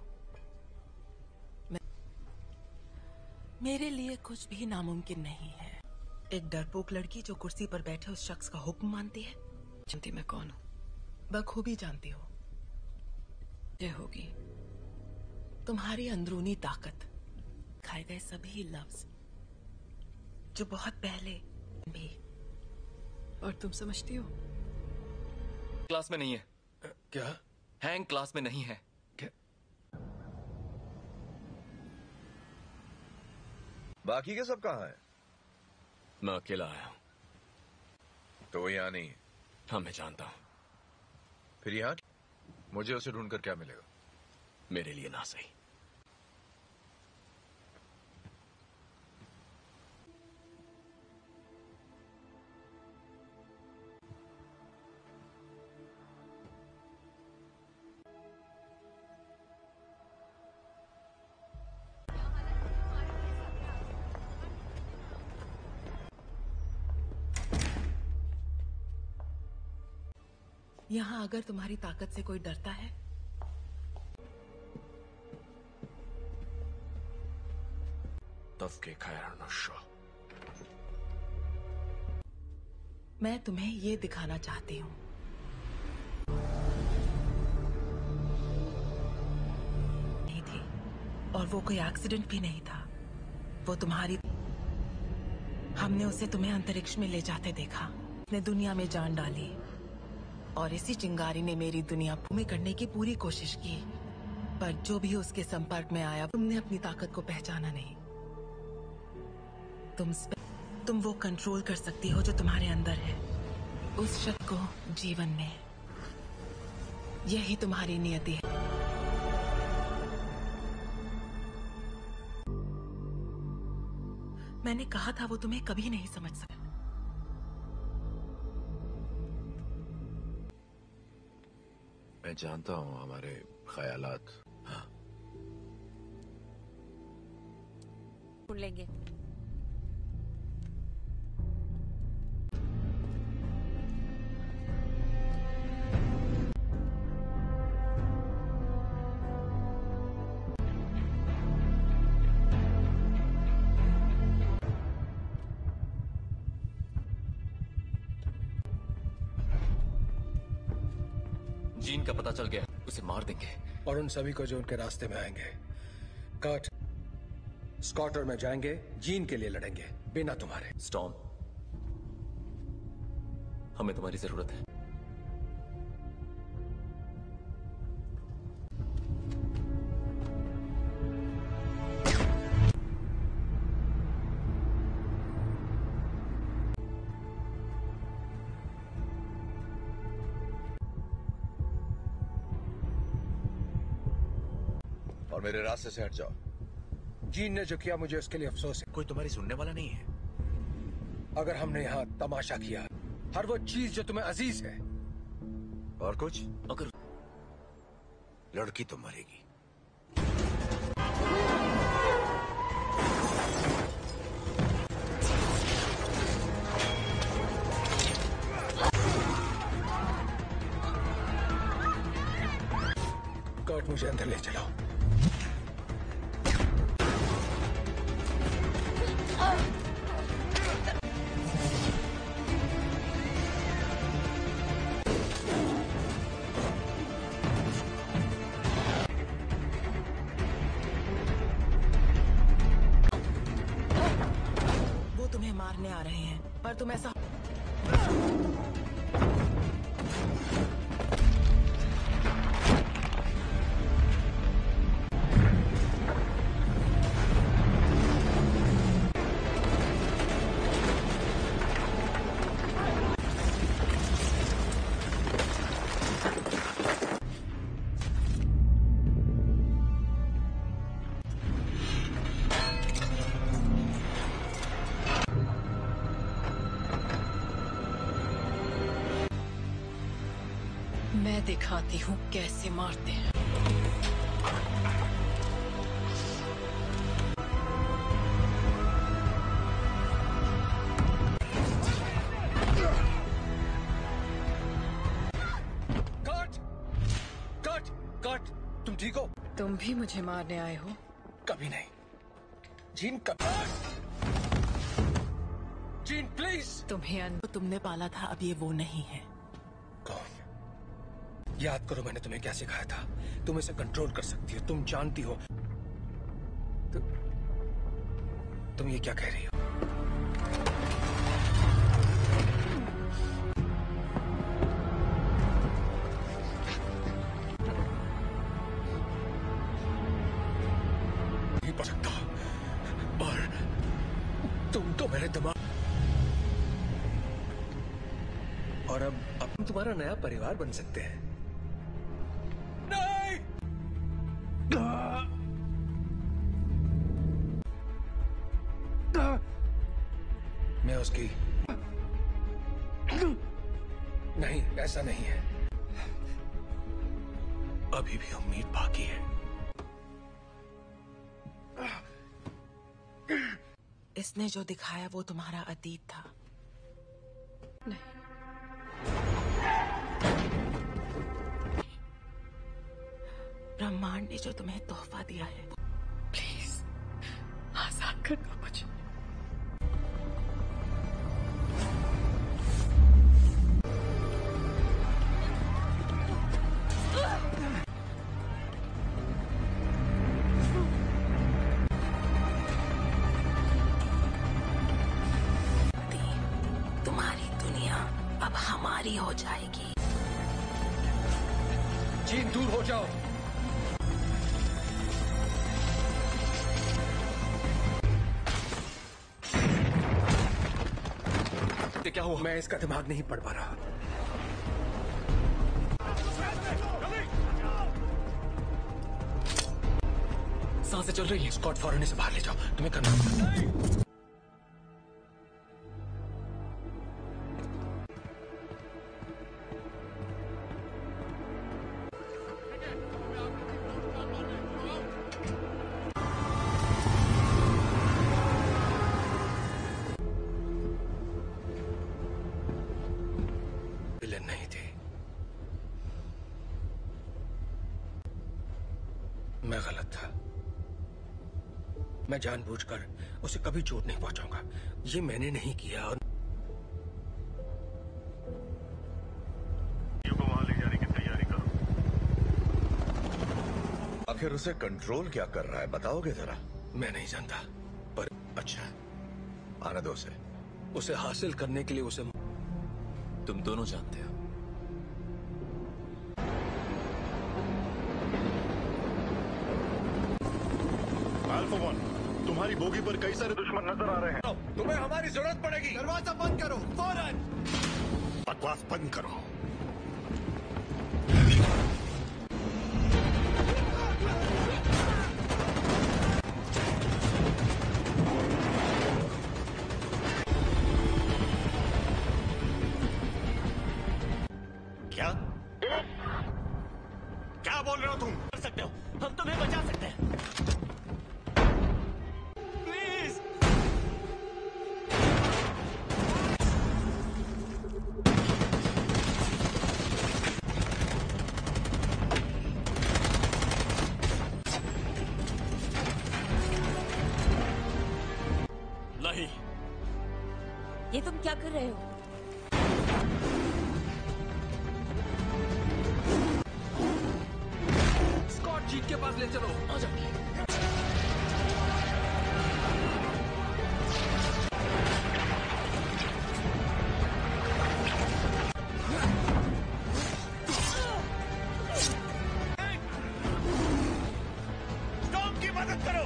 मेरे लिए कुछ भी नामुमकिन नहीं है। एक डरपोक लड़की जो कुर्सी पर बैठे उस शख्स का हुक्म मानती है। जानती मैं कौन हूँ? बखूबी जानती हो। ये होगी तुम्हारी अंदरूनी ताकत, खाए गए सभी लफ्ज जो बहुत पहले भी। और तुम समझती हो? क्लास में नहीं है। क्या? हैंग क्लास में नहीं है। क्या? बाकी के सब कहाँ हैं? मैं अकेला आया हूँ। तो वो यहाँ नहीं है। हाँ, मैं जानता हूँ। फिर यहाँ मुझे उसे ढूंढकर क्या मिलेगा? मेरे लिए ना सही। यहाँ अगर तुम्हारी ताकत से कोई डरता है तफके खैर नशा। मैं तुम्हें ये दिखाना चाहती हूँ। नहीं थी, और वो कोई एक्सीडेंट भी नहीं था। वो तुम्हारी, हमने उसे तुम्हें अंतरिक्ष में ले जाते देखा। उसने दुनिया में जान डाली और इसी चिंगारी ने मेरी दुनिया भूमि करने की पूरी कोशिश की, पर जो भी उसके संपर्क में आया, तुमने अपनी ताकत को पहचाना नहीं। तुम वो कंट्रोल कर सकती हो जो तुम्हारे अंदर है, उस शक्ति को जीवन में। यही तुम्हारी नियति है। मैंने कहा था वो तुम्हें कभी नहीं समझ सका। मैं जानता हूँ हमारे ख्यालात। हाँ, ढूंढ लेंगे। जीन का पता चल गया, उसे मार देंगे। और उन सभी को जो उनके रास्ते में आएंगे। कर्ट, स्कॉट और मैं जाएंगे, जीन के लिए लड़ेंगे, बिना तुम्हारे। स्टॉर्म, हमें तुम्हारी जरूरत है। और मेरे रास्ते से हट जाओ। जीन ने जो किया मुझे उसके लिए अफसोस है। कोई तुम्हारी सुनने वाला नहीं है। अगर हमने यहाँ तमाशा किया, हर वो चीज जो तुम्हें अजीज है, और कुछ, अगर लड़की तो मरेगी। कर्ट, मुझे अंदर ले चलो। वो तुम्हें मारने आ रहे हैं, पर तुम ऐसा मैं दिखाती हूँ कैसे मारते हैं। कर्ट! कर्ट! कर्ट! तुम ठीक हो? तुम भी मुझे मारने आए हो? कभी नहीं। जीन, कभी। Gene, please! तुम्हें तुमने पाला था, अब ये वो नहीं है। कौन? याद करो मैंने तुम्हें क्या सिखाया था। तुम इसे कंट्रोल कर सकती हो, तुम जानती हो। तुम ये क्या कह रही हो? नहीं पढ़ सकता। और तुम तो मेरे दिमाग, और अब हम तुम्हारा नया परिवार बन सकते हैं। नहीं! मैं उसकी, नहीं, ऐसा नहीं है। अभी भी उम्मीद बाकी है। इसने जो दिखाया वो तुम्हारा अतीत था। नहीं, ब्रह्मांड ने जो तुम्हें तोहफा दिया है। प्लीज आजाद करना मुझे। तुम्हारी दुनिया अब हमारी हो जाएगी। जीन दूर हो जाओ। क्या हुआ? मैं इसका दिमाग नहीं पढ़ पा रहा। सांसें चल रही है। स्कॉट फौरन इसे बाहर ले जाओ। तुम्हें करना होगा। नहीं थी। मैं गलत था। मैं जानबूझकर उसे कभी चोट नहीं पहुंचाऊंगा। ये मैंने नहीं किया। और को वहां ले जाने की तैयारी करो। आखिर उसे कंट्रोल क्या कर रहा है बताओगे जरा? मैं नहीं जानता, पर अच्छा आने दो उसे हासिल करने के लिए उसे तुम दोनों जानते हो। अल्फा वन, तुम्हारी बोगी पर कई सारे दुश्मन नजर आ रहे हैं। तुम्हें हमारी जरूरत पड़ेगी। दरवाजा बंद करो फौरन। बकवास बंद करो। क्या बोल रहे हो तुम? कर सकते हो, हम तुम्हें बचा सकते हैं। प्लीज। नहीं। ये तुम क्या कर रहे हो? जीत के पास ले चलो। आ जाओ। टॉम की मदद करो।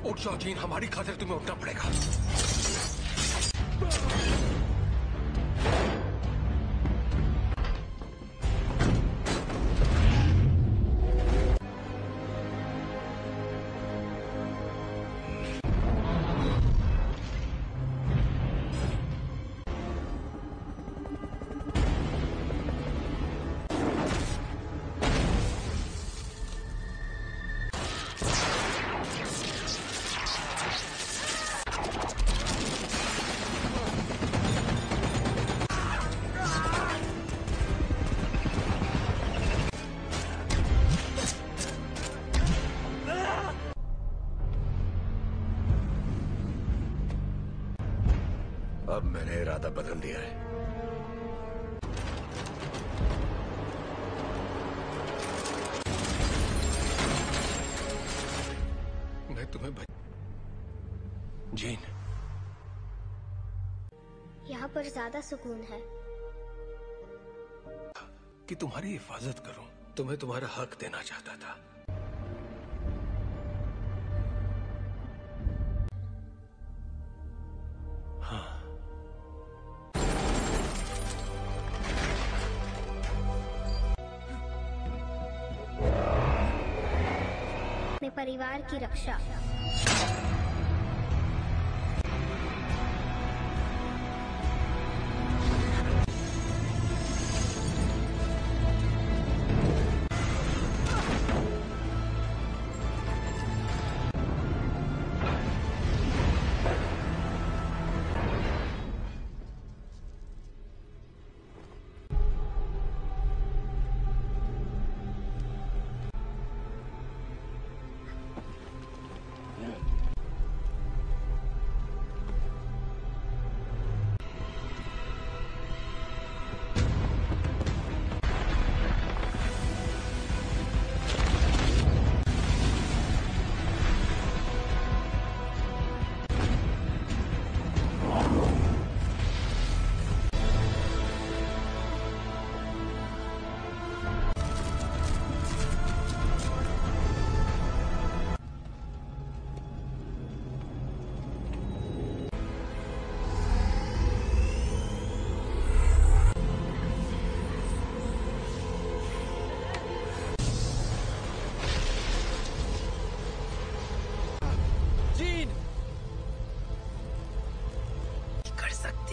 उठ जाओ जीन, हमारी खातिर तुम्हें उठना पड़ेगा। अब मैंने इरादा बदल दिया है। मैं तुम्हें जीन, यहाँ पर ज्यादा सुकून है। कि तुम्हारी हिफाजत करूं। तुम्हें तुम्हारा हक देना चाहता था। अपने परिवार की रक्षा।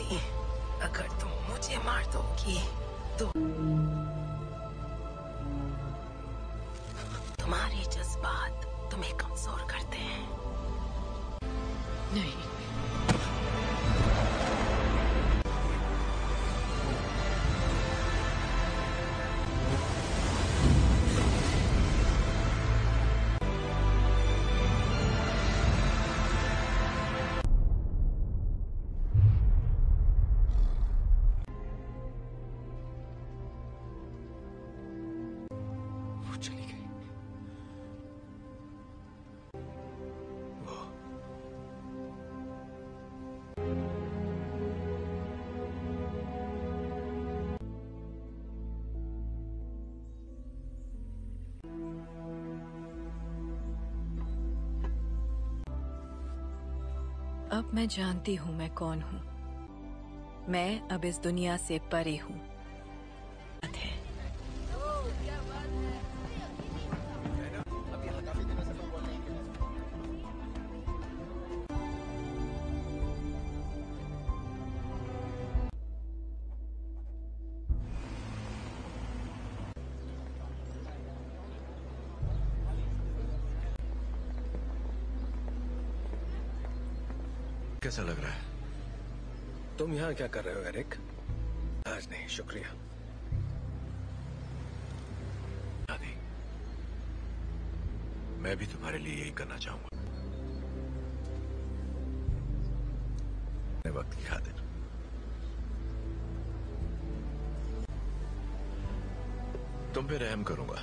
नहीं, अगर तुम मुझे मार दोगी तो तुम्हारे जज्बात तुम्हें कमजोर करते हैं। नहीं, अब मैं जानती हूँ मैं कौन हूँ। मैं अब इस दुनिया से परे हूँ। कैसा लग रहा है? तुम यहाँ क्या कर रहे हो एरिक? आज नहीं, शुक्रिया। दादी, मैं भी तुम्हारे लिए यही करना चाहूंगा। वक्त की खातिर तुम पे रहम करूंगा।